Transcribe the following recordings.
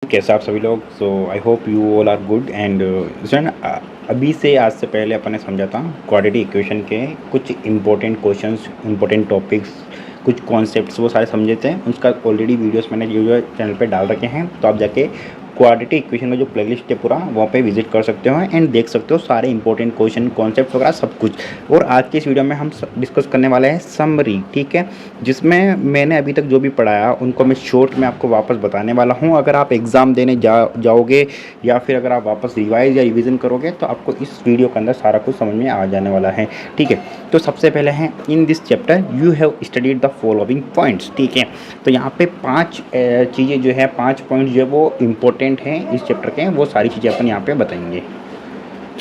कैसे आप सभी लोग। So I hope you all are good and अभी से आज से पहले अपन ने समझा था क्वाड्रेटिक इक्वेशन के कुछ इंपॉर्टेंट क्वेश्चंस, इंपॉर्टेंट टॉपिक्स, कुछ कॉन्सेप्ट्स वो सारे समझे थे। उसका ऑलरेडी वीडियोस मैंने जो चैनल पे डाल रखे हैं, तो आप जाके क्वाड्रेटिक इक्वेशन का जो प्लेलिस्ट है पूरा वहाँ पे विजिट कर सकते हो एंड देख सकते हो सारे इंपॉर्टेंट क्वेश्चन, कॉन्सेप्ट वगैरह सब कुछ। और आज के इस वीडियो में हम डिस्कस करने वाले हैं समरी, ठीक है, जिसमें मैंने अभी तक जो भी पढ़ाया उनको मैं शॉर्ट में आपको वापस बताने वाला हूँ। अगर आप एग्ज़ाम देने जाओगे या फिर अगर आप वापस रिवाइज या रिवीजन करोगे तो आपको इस वीडियो के अंदर सारा कुछ समझ में आ जाने वाला है, ठीक है। तो सबसे पहले है in this chapter you have studied the following points, ठीक है। तो यहाँ पे 5 चीज़ें जो है, 5 पॉइंट जो है वो इम्पोर्टेंट हैं इस चैप्टर के, वो सारी चीज़ें अपन यहाँ पे बताएंगे।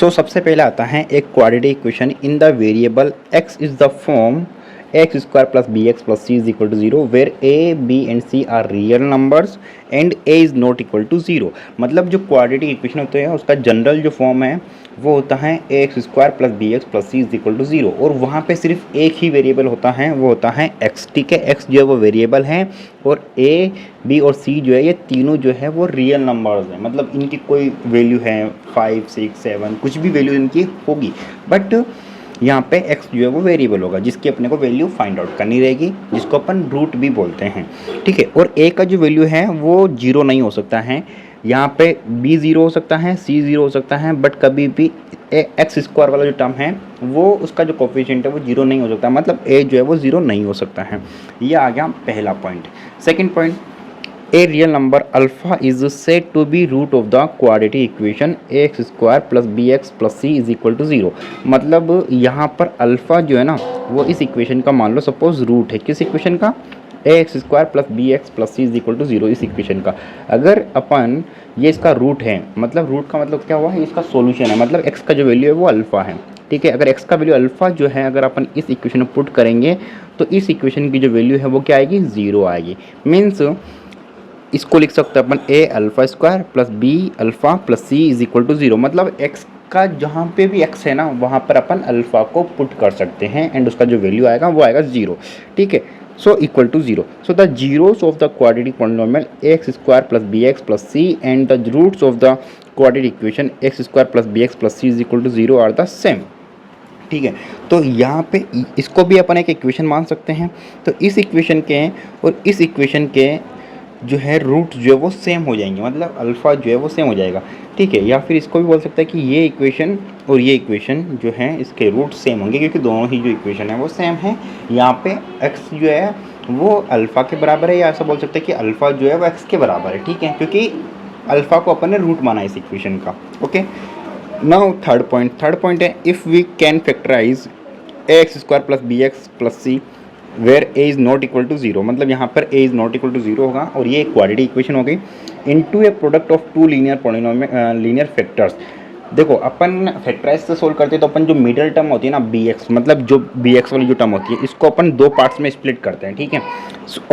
सो सबसे पहले आता है एक quadratic equation in the variable x is the form x square plus B x plus C is equal to zero where a b and c are real numbers and a is not equal to zero. मतलब जो quadratic equation होते हैं उसका general जो form है वो होता है A x square plus B x plus C is equal to zero, और वहाँ पे सिर्फ एक ही वेरिएबल होता है, वो होता है एक्स, ठीक है। एक्स जो है वो वेरिएबल है और ए बी और सी जो है ये तीनों जो है वो रियल नंबर्स हैं। मतलब इनकी कोई वैल्यू है 5 6 7 कुछ भी वैल्यू इनकी होगी, बट यहाँ पे x जो है वो वेरिएबल होगा जिसकी अपने को वैल्यू फाइंड आउट करनी रहेगी, जिसको अपन रूट भी बोलते हैं, ठीक है। और a का जो वैल्यू है वो जीरो नहीं हो सकता है। यहाँ पे b ज़ीरो हो सकता है, c ज़ीरो हो सकता है, बट कभी भी एक्स स्क्वायर वाला जो टर्म है वो उसका जो कोफिशिएंट है वो जीरो नहीं हो सकता, मतलब a जो है वो ज़ीरो नहीं हो सकता है। ये आ गया पहला point. Second point, a real number alpha is said to be root of the quadratic equation a x square plus B x plus C is equal to zero. मतलब यहाँ पर अल्फा जो है ना वो इस इक्वेशन का मान लो सपोज रूट है, किस इक्वेशन का, A x square plus B x plus C is equal to zero, इस इक्वेशन का। अगर अपन ये इसका रूट है, मतलब रूट का मतलब क्या हुआ है, इसका सॉल्यूशन है, मतलब एक्स का जो वैल्यू है वो अल्फा है, ठीक है। अगर एक्स का वैल्यू अल्फा जो है अगर अपन इस इक्वेशन में पुट करेंगे तो इस इक्वेशन की जो वैल्यू है वो क्या आएगी, ज़ीरो आएगी। मीन्स इसको लिख सकते हैं अपन A alpha square plus B alpha plus C is equal to zero. मतलब एक्स का जहाँ पे भी एक्स है ना वहाँ पर अपन अल्फ़ा को पुट कर सकते हैं एंड उसका जो वैल्यू आएगा वो आएगा जीरो, ठीक है। So equal to zero. So the zeros of the quadratic polynomial x square plus B x plus c and the roots of the quadratic equation x square plus B x plus C is equal to zero are the same, ठीक है। तो यहाँ पे इसको भी अपन एक equation मान सकते हैं। तो इस इक्वेशन के और इस इक्वेशन के जो है रूट जो है वो सेम हो जाएंगे, मतलब अल्फ़ा जो है वो सेम हो जाएगा, ठीक है। या फिर इसको भी बोल सकते हैं कि ये इक्वेशन और ये इक्वेशन जो है इसके रूट सेम होंगे, क्योंकि दोनों ही जो इक्वेशन है वो सेम है। यहाँ पे x जो है वो अल्फ़ा के बराबर है, या ऐसा बोल सकते हैं कि अल्फ़ा जो है वो x के बराबर है, ठीक है, क्योंकि अल्फ़ा को अपन ने रूट माना है इस इक्वेशन का, ओके। नाउ थर्ड पॉइंट है if we can factorise a x square plus B x plus c where a is not equal to zero. मतलब यहाँ पर a is not equal to zero होगा और ये एक क्वाड्रेटिक इक्वेशन हो गई into a product of two linear factors. देखो अपन फैक्टराइज से सोल्व करते हैं तो अपन जो मिडिल टर्म होती है ना बी एक्स, मतलब जो बी एक्स वाली जो टर्म होती है इसको अपन दो पार्ट्स में स्प्लिट करते हैं, ठीक है।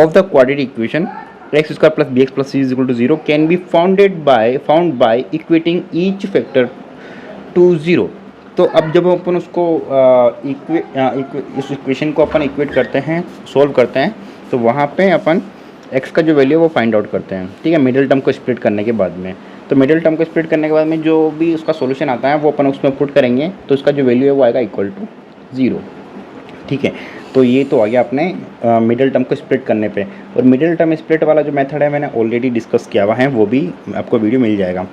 Of the quadratic equation x square plus B x plus C is equal to zero can be found by equating each factor to zero. तो अब जब अपन उसको इस इक्वेशन को अपन इक्वेट करते हैं, सोल्व करते हैं, तो वहाँ पे अपन x का जो वैल्यू है वो फाइंड आउट करते हैं, ठीक है, मिडिल टर्म को स्प्लिट करने के बाद में। तो मिडिल टर्म को स्प्लिट करने के बाद में जो भी उसका सॉल्यूशन आता है वो अपन उसमें पुट करेंगे तो उसका जो वैल्यू है वो आएगा इक्वल टू ज़ीरो, ठीक है। तो ये तो आ गया अपने मिडिल टर्म को स्प्लिट करने पे। और मिडिल टर्म स्प्लिट वाला जो मेथड है मैंने ऑलरेडी डिस्कस किया हुआ है, वो भी आपको वीडियो मिल जाएगा।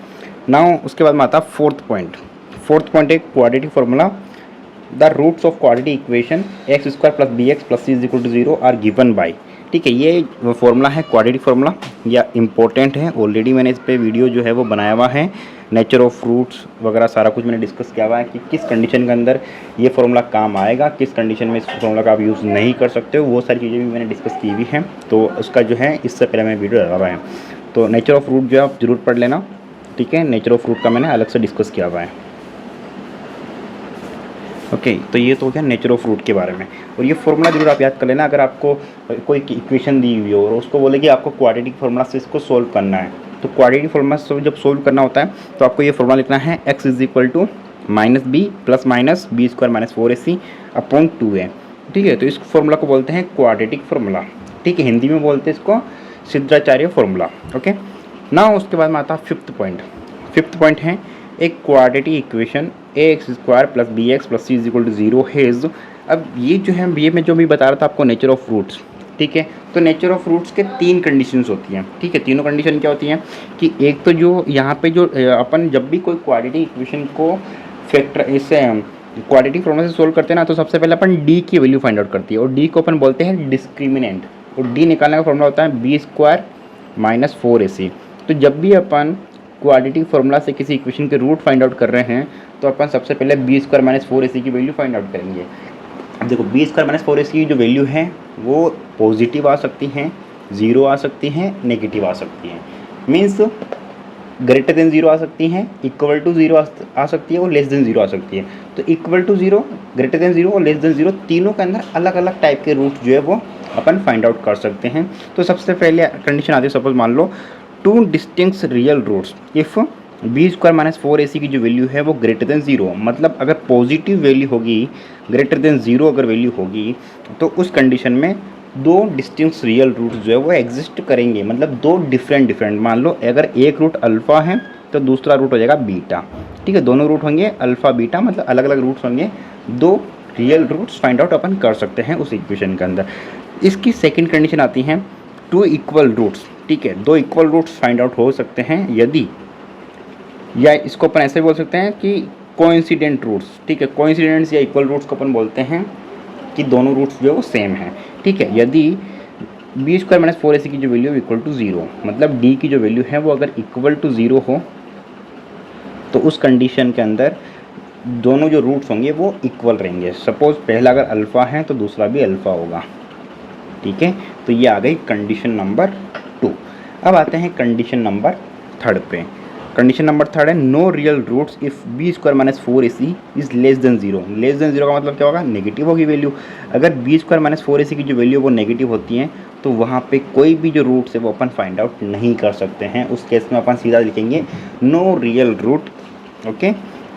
नाउ उसके बाद में आता फोर्थ पॉइंट एक quadratic formula, the roots of quadratic equation x square plus B x plus C is equal to zero are given by, ठीक है। ये फार्मूला है क्वाड्रेटिक फार्मूला, या इंपॉर्टेंट है, ऑलरेडी मैंने इस पर वीडियो जो है वो बनाया हुआ है, नेचर ऑफ रूट्स वगैरह सारा कुछ मैंने डिस्कस किया हुआ है कि किस कंडीशन के अंदर ये फार्मूला काम आएगा, किस कंडीशन में इस फार्मूला का आप यूज़ नहीं कर सकते हो, वो सारी चीज़ें भी मैंने डिस्कस की हुई हैं। तो उसका जो है इससे पहले मैं वीडियो डाला हुआ है, तो नेचर ऑफ रूट जो है आप जरूर पढ़ लेना, ठीक है। नेचर ऑफ रूट का मैंने अलग से डिस्कस किया हुआ है, ओके। तो ये तो हो गया नेचर ऑफ रूट के बारे में। और ये फॉर्मूला जरूर आप याद कर लेना, अगर आपको कोई इक्वेशन दी हुई हो और उसको बोले कि आपको क्वाड्रेटिक फार्मूला से इसको सोल्व करना है, तो क्वाड्रेटिक फार्मूला से जब सोल्व करना होता है तो आपको ये फार्मूला लिखना है x is equal to minus b plus minus b square minus 4ac upon 2a, ठीक है। तो इस फार्मूला को बोलते हैं क्वाड्रेटिक फार्मूला, ठीक है। हिंदी में बोलते हैं इसको सिद्धाचार्य फार्मूला, ओके। ना उसके बाद में आता है फिफ्थ पॉइंट है एक quadratic equation a x square plus B x plus C is equal to zero has. अब ये जो है ये मैं जो भी बता रहा था आपको नेचर ऑफ रूट्स, ठीक है। तो नेचर ऑफ रूट्स के 3 कंडीशंस होती हैं, ठीक है। तीनों कंडीशन क्या होती हैं कि एक तो जो यहाँ पे जो अपन जब भी कोई क्वाड्रेटिक इक्वेशन को फैक्टर इससे क्वाड्रेटिक फॉर्मूला से सोल्व करते हैं ना, तो सबसे पहले अपन डी की वैल्यू फाइंड आउट करती है और डी को अपन बोलते हैं डिस्क्रिमिनेंट, और डी निकालने का फॉर्मूला होता है बी स्क्वायर माइनस 4ac। तो जब भी अपन क्वाड्रेटिक फॉर्मूला से किसी इक्वेशन के रूट फाइंड आउट कर रहे हैं तो अपन सबसे पहले बी स्क्वायर माइनस 4ac की वैल्यू फाइंड आउट करेंगे। अब देखो बी स्क्वायर माइनस 4ac की जो वैल्यू है वो पॉजिटिव आ सकती हैं, ज़ीरो आ सकती हैं, नेगेटिव आ सकती हैं। मीन्स ग्रेटर देन ज़ीरो आ सकती हैं, इक्वल टू ज़ीरो आ सकती है और लेस देन ज़ीरो आ सकती है। तो equal to zero, greater than zero और लेस देन ज़ीरो तीनों के अंदर अलग अलग टाइप के रूट जो है वो अपन फाइंड आउट कर सकते हैं। तो सबसे पहले कंडीशन आती है, सपोज मान लो 2 distinct real roots if b square minus 4ac की जो वैल्यू है वो ग्रेटर देन ज़ीरो, मतलब अगर पॉजिटिव वैल्यू होगी, ग्रेटर देन ज़ीरो अगर वैल्यू होगी तो उस कंडीशन में 2 डिस्टिंक्ट रियल रूट्स जो है वो एग्जिस्ट करेंगे, मतलब 2 डिफरेंट मान लो अगर एक रूट अल्फ़ा है तो दूसरा रूट हो जाएगा बीटा, ठीक है। दोनों रूट होंगे अल्फ़ा बीटा, मतलब अलग अलग रूट्स होंगे, 2 रियल रूट्स फाइंड आउट अपन कर सकते हैं उस इक्वेशन के अंदर। इसकी सेकंड कंडीशन आती है 2 इक्वल रूट्स, ठीक है। 2 इक्वल रूट्स फाइंड आउट हो सकते हैं यदि, या इसको अपन ऐसे बोल सकते हैं कि कोइंसिडेंट रूट्स, ठीक है। कोइंसिडेंट्स या इक्वल रूट्स को अपन बोलते हैं कि दोनों रूट्स जो है वो सेम हैं, ठीक है। यदि बी स्क्वायर माइनस 4ac की जो वैल्यू है इक्वल टू ज़ीरो, मतलब डी की जो वैल्यू है वो अगर इक्वल टू ज़ीरो हो तो उस कंडीशन के अंदर दोनों जो रूट्स होंगे वो इक्वल रहेंगे। सपोज पहला अगर अल्फ़ा है तो दूसरा भी अल्फ़ा होगा, ठीक है। तो ये आ गई कंडीशन नंबर 2। अब आते हैं कंडीशन नंबर 3 पे। कंडीशन नंबर 3 है no real roots if b square minus 4ac is less than zero. Less than zero का मतलब क्या होगा, नेगेटिव होगी वैल्यू। अगर बी स्क्वायर माइनस 4ac की जो वैल्यू वो नेगेटिव होती हैं तो वहाँ पे कोई भी जो रूट्स है वो अपन फाइंड आउट नहीं कर सकते हैं। उस केस में अपन सीधा लिखेंगे नो रियल रूट, ओके।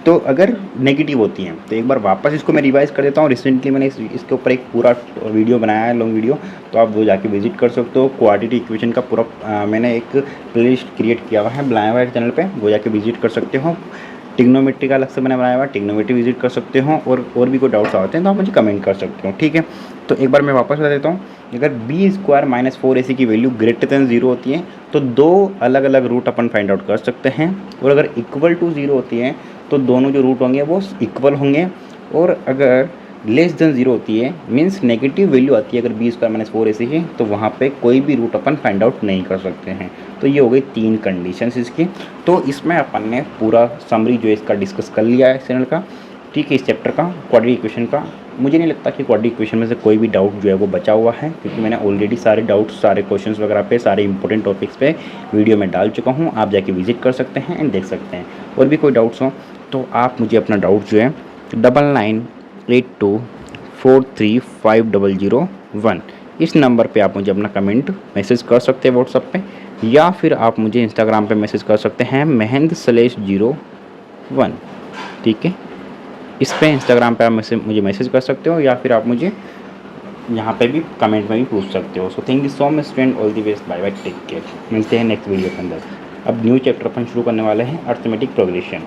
तो अगर नेगेटिव होती हैं तो एक बार वापस इसको मैं रिवाइज़ कर देता हूँ। रिसेंटली मैंने इसके ऊपर एक पूरा वीडियो बनाया है, लॉन्ग वीडियो, तो आप वो जाके विजिट कर सकते हो। क्वाड्रेटिक इक्वेशन का पूरा मैंने एक प्लेलिस्ट क्रिएट किया हुआ है, बनाया हुआ है चैनल पे, वो जाके विजिट कर सकते हो। टिग्नोमेट्री का अलग से मैंने बनाया हुआ है, टिग्नोमेट्री विजिट कर सकते हो। और भी कोई डाउट्स आते हैं तो आप मुझे कमेंट कर सकते हो, ठीक है। तो एक बार मैं वापस बता देता हूँ, अगर बी स्क्वायर माइनस 4ac की वैल्यू ग्रेटर देन ज़ीरो होती है तो 2 अलग अलग रूट अपन फाइंड आउट कर सकते हैं, और अगर इक्वल टू ज़ीरो होती है तो दोनों जो रूट होंगे वो इक्वल होंगे, और अगर लेस देन ज़ीरो होती है मीन्स नेगेटिव वैल्यू आती है अगर बी स्क्वायर माइनस 4ac की, तो वहाँ पे कोई भी रूट अपन फाइंड आउट नहीं कर सकते हैं। तो ये हो गई 3 कंडीशंस इसकी। तो इसमें अपन ने पूरा समरी जो है इसका डिस्कस कर लिया है चैनल का, ठीक है, इस चैप्टर का क्वाड्रेटिक इक्वेशन का। मुझे नहीं लगता कि क्वाड्रेटिक इक्वेशन में से कोई भी डाउट जो है वो बचा हुआ है, क्योंकि मैंने ऑलरेडी सारे डाउट्स, सारे क्वेश्चंस वगैरह पे, सारे इंपॉर्टेंट टॉपिक्स पे वीडियो में डाल चुका हूँ। आप जाके विजिट कर सकते हैं एंड देख सकते हैं। और भी कोई डाउट्स हो तो आप मुझे अपना डाउट जो है 9982435001 इस नंबर पे आप मुझे अपना कमेंट मैसेज कर सकते हैं व्हाट्सएप पे, या फिर आप मुझे इंस्टाग्राम पे मैसेज कर सकते हैं mehend_01, ठीक है। इस पे इंस्टाग्राम पे आप मुझे मैसेज कर सकते हो, या फिर आप मुझे यहाँ पे भी कमेंट में भी पूछ सकते हो। So thank you so much friend, all the best, bye bye, take care. मिलते हैं नेक्स्ट वीडियो के अंदर। अब न्यू चैप्टर अपन शुरू करने वाले हैं, अर्थमेटिक प्रोग्रेशन।